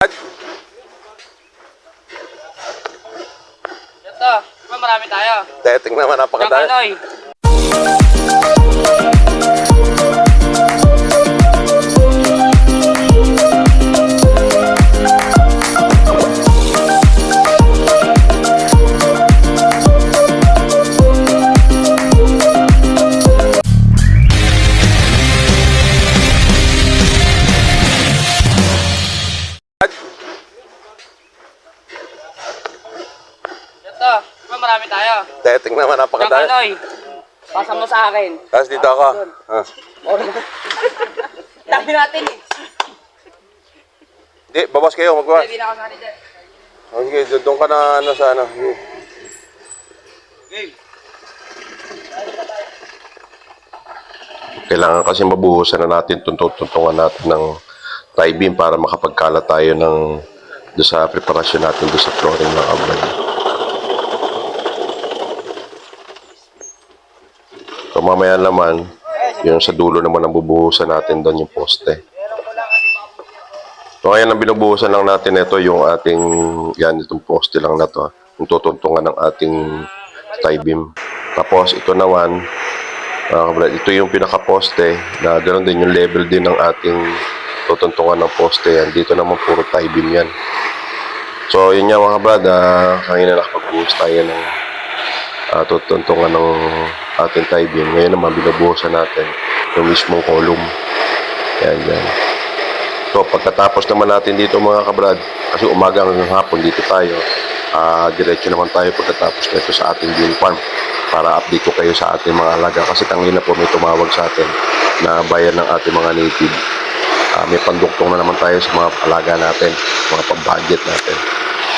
Ito, diba marami tayo? Tingnan naman, napakadami. Kanoy. Ito, diba marami tayo? Tingnan naman, napakadami. Kanoy. Pasa mo sa akin. Tapos dito ako. Ah. Dami natin eh. Hindi, babas kayo, magbawas. Hindi na ako sali dyan. Oh, sige, doon ka na ano sa ano. Game. Kailangan kasi mabuhusan na natin, tuntungan natin ng tie beam para makapagkalat tayo ng doon sa preparasyon natin doon sa flooring ng abad. So mamaya naman, yung sa dulo naman ang bubuhusan natin doon yung poste. So ngayon ang binubuhusan lang natin ito yung ating, yan itong poste lang na to, yung tutuntungan ng ating tie beam. Tapos ito naman, ito yung pinaka-poste na ganoon din yung level din ng ating tutuntungan ng poste yan. Dito naman puro tie beam yan. So yun nga mga kabrad, kanina nakapagbuhos tayo ng tutuntungan ng ating tie beam. Ngayon naman binubuhusan natin yung mismong column. Yan. So pagkatapos naman natin dito mga kabrad, kasi umaga hanggang hapon dito tayo, diretso naman tayo pagkatapos nito sa ating bean farm para update ko kayo sa ating mga alaga. Kasi kanina po may tumawag sa atin na bayan ng ating mga native. May panduktong na naman tayo sa mga alaga natin, mga pang-budget natin.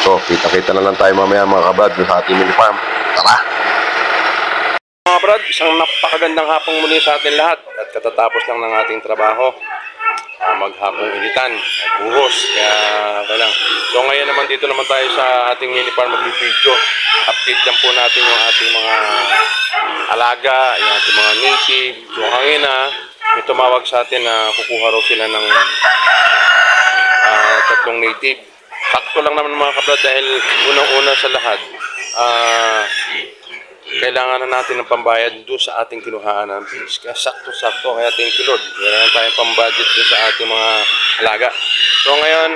So kita-kita na lang tayo mamaya mga kabrad sa ating mini farm. Tara! Mga kabrad, isang napakagandang hapong muli sa atin lahat at katatapos lang ng ating trabaho. Maghapong initan, buhos, kaya lang. So ngayon naman dito naman tayo sa ating mini farm mag-video. Update lang po natin yung ating mga alaga, yung ating mga native. So hangin may tumawag sa atin na kukuha raw sila ng tatlong native. Sakto lang naman mga kabrad dahil unang-una sa lahat, kailangan na natin ng pambayad doon sa ating kinuhaan ng fees. Kaya sakto-sakto, kaya thank you Lord. Kailangan tayong pambudget doon sa ating mga alaga. So ngayon,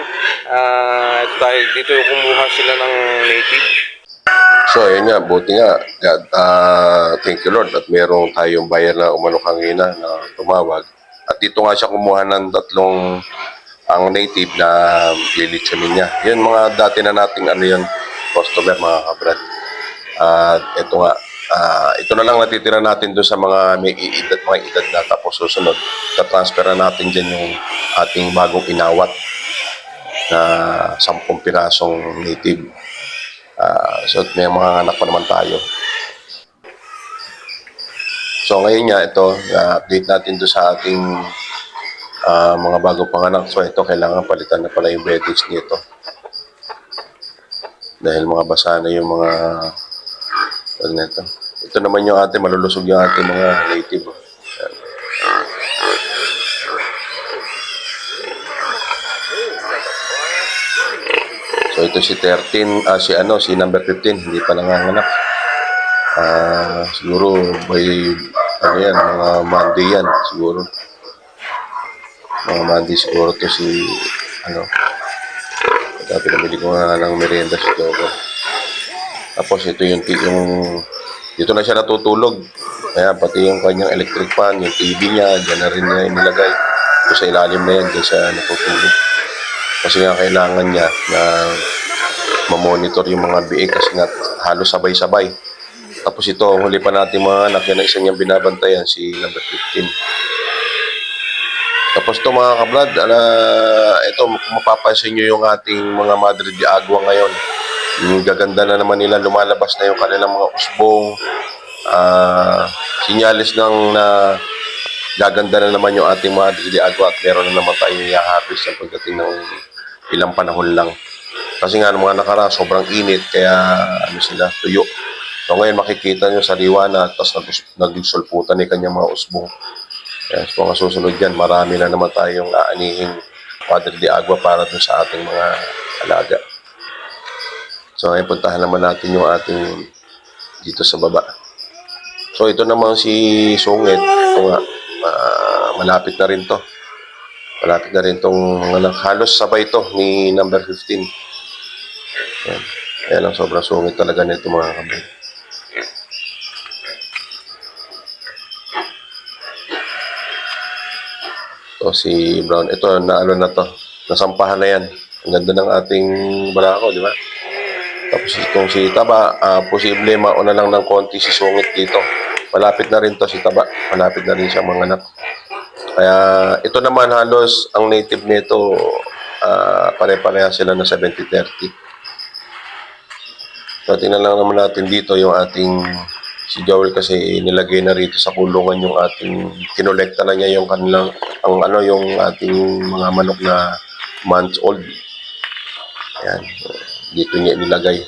ito tayo, dito yung kumuha sila ng native. So ayun nga, buti nga, God, thank you Lord at merong tayong bayan na umano kanina na tumawag. At dito nga siya kumuha ng tatlong ang native na lilitsunin niya. Yun mga dati na nating customer mga kabrad. Ito nga, ito na lang natitira natin doon sa mga may mga edad na, tapos susunod tatransfera natin dyan yung ating bagong inawat na 10 pirasong native. So may mga anak pa naman tayo. So ngayon nga ito, update natin doon sa ating mga bagong panganak. So ito, kailangan palitan na pala yung beddings nito dahil mga basa na yung mga nito. Ito naman yung ating malulusog yung ating mga native. So ito si 13, si number 15, hindi pa nanganganak. Siguro by mga Monday yan siguro. Mga Monday siguro to si pinamili ko nga ng merienda si Jogo. Tapos ito yung dito na siya natutulog. Kaya pati yung kanyang electric fan, yung TV niya, dyan na rin niya inilagay. Ito sa ilalim na yan, dyan siya natutulog. Kasi nga kailangan niya na mamonitor yung mga biik kasi nga halos sabay-sabay. Tapos ito, huli pa natin mga anak, yan ang isa niyang binabantayan, si number 15. Tapos ito mga kabrad, ito kung mapapansin nyo yung ating mga Madre de Agua ngayon. Yung gaganda na naman nila, lumalabas na yung kanilang mga usbong. Sinyalis ng gaganda na naman yung ating Madre de Agua at meron na naman tayo i-harvest sa pagdating ng ilang panahon lang. Kasi nga mga nakara, sobrang init, kaya sila tuyo. So ngayon makikita nyo sariwa na, tapos nagsulputan ni kanyang mga usbong. Kaya sa mga susunod yan, marami na naman tayong aanihing Padre de Agua para dun sa ating mga alaga. So ngayon puntahan naman natin yung ating dito sa baba. So ito naman si Sungit. Ito nga, malapit na rin to. Malapit na rin tong halos sabay to ni number 15. Ayan. Ayan ang sobrang sungit talaga nito mga kabay. So si Brown, ito na ano na to. Nasampahan na yan. Ang ganda ng ating barako, di ba? Tapos itong si Taba, posible mauna lang ng konti si Sungit dito. Malapit na rin to si Taba. Malapit na rin siya mga anak. Kaya ito naman halos ang native nito pare-pareha sila na 70-30. So tingnan lang naman natin dito yung ating si Joel kasi nilagay na rito sa kulungan yung ating kinolekta na niya yung kanilang yung ating mga manok na months old. Ayan. Dito niya nilagay.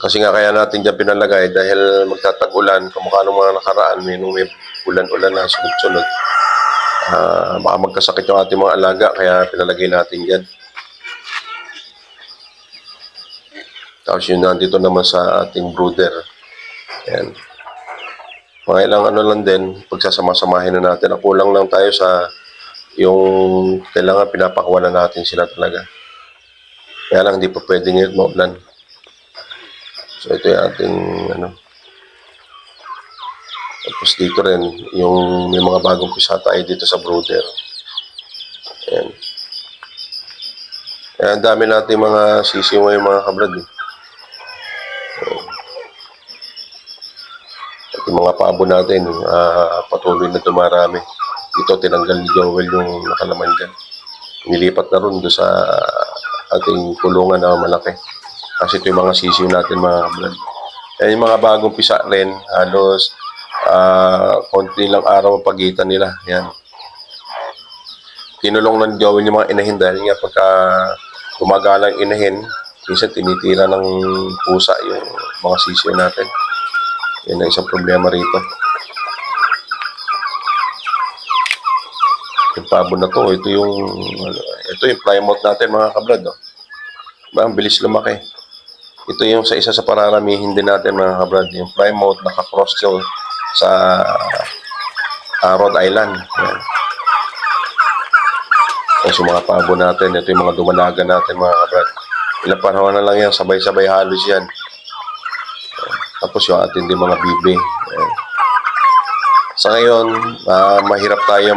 Kasi nga kaya natin dyan pinalagay dahil magtatag-ulan, kamukha ng mga nakaraan, may ulan-ulan na sunod-sunod. Baka magkasakit yung ating mga alaga, kaya pinalagay natin dyan. Tapos yun nandito naman sa ating brooder. Ayan. Mga ilang ano lang din, pagsasama-samahin na natin. Kulang lang tayo sa yung kailangan pinapakawalan natin sila talaga. Kaya lang hindi pa pwede ngayon maulan. So ito yung ating Tapos dito rin yung may mga bagong pisa tayo dito sa brooder. Ayan. Kaya ang dami natin mga sisiw yung mga kabrad. At yung mga pabo natin patuloy na dumarami. Dito tinanggal ni Joel yung nakalaman dyan. Nilipat na rin doon sa ating kulungan na malaki. Kasi ito yung mga sisiw natin mga kabrad. Yan yung mga bagong pisa rin. Halos konti lang araw ang pagitan nila. Yan. Kinulong ng Joel yung mga inahin dahil nga pagka gumagalang inahin, minsan tinitira ng pusa yung mga sisiw natin. Yan ang isang problema rito. Yung pabo na to, ito yung plymouth natin mga kabrad. Ang bilis lumaki. Ito yung sa isa sa pararamihin din natin mga kabrad. Yung plymouth naka-cross yun sa Rhode Island. Yan. Tapos yung mga pabo natin, ito yung mga dumalaga natin mga kabrad. Ilang panahon na lang yan, sabay-sabay halos yan. Tapos yung atin din mga bibe. Yan. Sa ngayon, mahirap tayo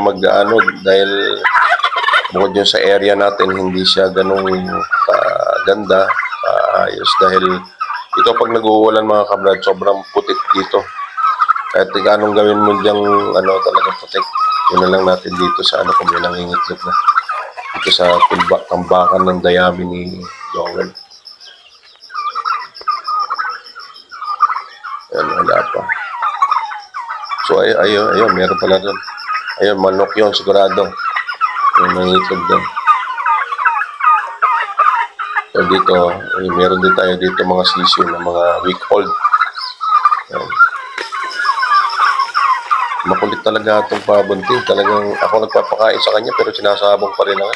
dahil bukod yun sa area natin, hindi siya ganung ganda, ayos. Dahil ito pag nag-uulan mga kabrad, sobrang putik dito. Kahit anong gawin mo diyang talagang putik. Yun na lang natin dito sa kung may nangingitlog na. Dito sa tambakan ng dayami ni Joel. Ayan, wala pa. So, ayun, meron pala doon. Ayun, manok yun, sigurado. Yung nangitlog doon. So, dito, meron din tayo dito mga sisiw na mga week old. Ayan. Makulit talaga itong pabunting. Talagang ako nagpapakain sa kanya pero sinasabong pa rin ako.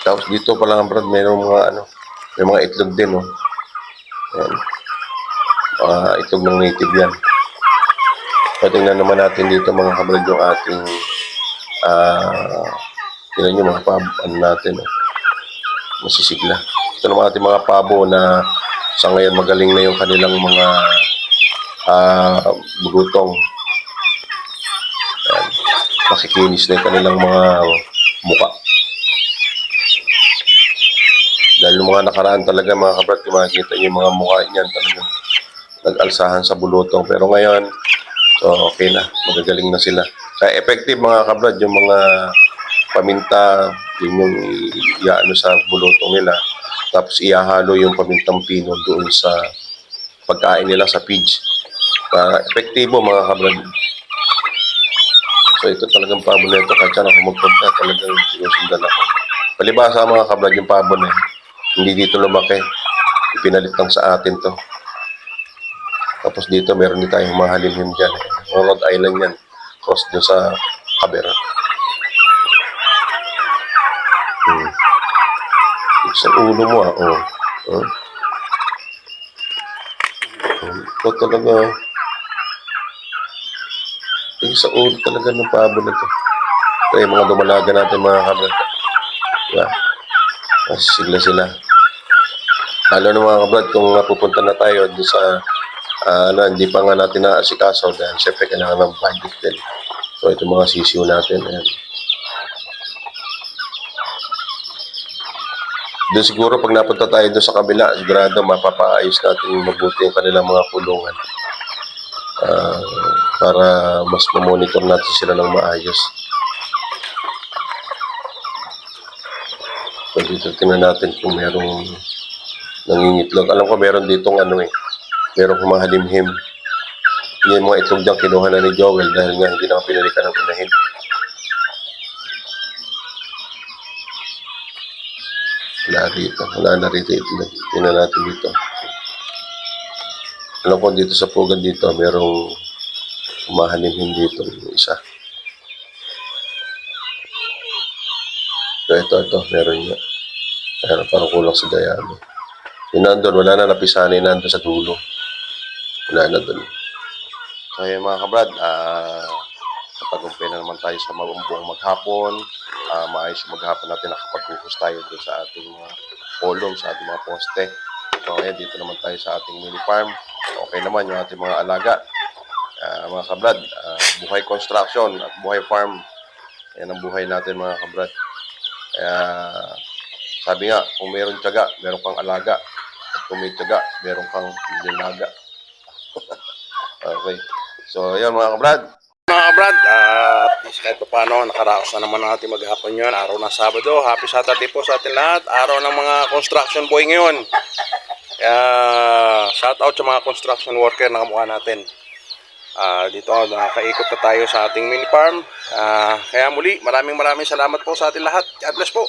Tapos dito pala brad, mayroong may mga itlog din, no. Ayan. Itlog ng native yan. Patingnan naman natin dito mga kabrad yung ating tingnan nyo mga pabo natin, no. Masisigla. Ito naman ating mga pabo na sa ngayon magaling na yung kanilang mga bugutong. Ayan. Makikinis na yung kanilang mga muka. Dahil yung mga nakaraan talaga mga kabrad, makikita yung mga mukha niyan talagang nag-alsahan sa bulutong. Pero ngayon, so okay na, magagaling na sila. Kaya effective mga kabrad, yung mga paminta, yun yung sa bulutong nila. Tapos ihahalo yung pamintang pino doon sa pagkain nila sa feeds. Epektibo mga kabrad. So ito talagang pabo na ito. Kahit saan ako magpunta, talagang sinusundan ako. Palibasa mga kabrad, yung pabo na hindi dito lumaki. Ipinalit lang sa atin to. Tapos dito meron din tayong mahalimhim dyan. Rhode Island yan. cross dun sa kabera. Sa ulo mo oh. Ito talaga. Sa ulo talaga ng pabo na to. Ito yung mga dumalaga natin mga kabrad. Diba? Sigla sila. Lalo na mga kabrad kung napupunta na tayo doon sa hindi pa nga natin naasikaso dahil syempre kailangan ng budget din. So ito mga sisiw natin. Ayan. Doon siguro pag napunta tayo doon sa kabila, sigurado mapapaayos natin mabuti yung kanilang mga kulungan. Para mas mamonitor natin sila ng maayos. So dito tingnan natin kung merong nangingitlog. Alam ko meron ditong merong humahalimhim. Yung mga itlog dyan kinuha na ni Joel dahil nga hindi na pinalikan ng unahin. Wala na rito itlog. Tingnan natin dito. Alam ko dito sa pugan dito merong humahalimhim dito yung isa. So ito, meron nga. Pero parang kulang sa dayami. Yung nandun, wala na napisanay nandun sa dulo. Wala na dun. So yun mga kabrad, natagumpay na naman tayo sa buong maghapon. Maayos yung maghapon natin, nakapag-focus tayo doon sa ating mga column, sa ating mga poste. So ngayon, dito naman tayo sa ating mini farm. Okay naman yung ating mga alaga. Mga kabrad, buhay construction at buhay farm. Yan ang buhay natin mga kabrad. Kaya sabi nga, kung meron tiyaga, meron kang alaga. At kung may tiyaga, meron kang linaga. Okay. So, yun mga kabrad. Mga kabrad, at least kahit pa paano, nakaraos na naman ang ating maghapon yun. Araw ng Sabado. Happy Saturday po sa atin lahat. Araw ng mga construction boy ngayon. Kaya, shout out sa mga construction worker na kamukha natin. Dito nakakaikot na tayo sa ating mini farm. Kaya muli, maraming salamat po sa atin lahat. God bless po.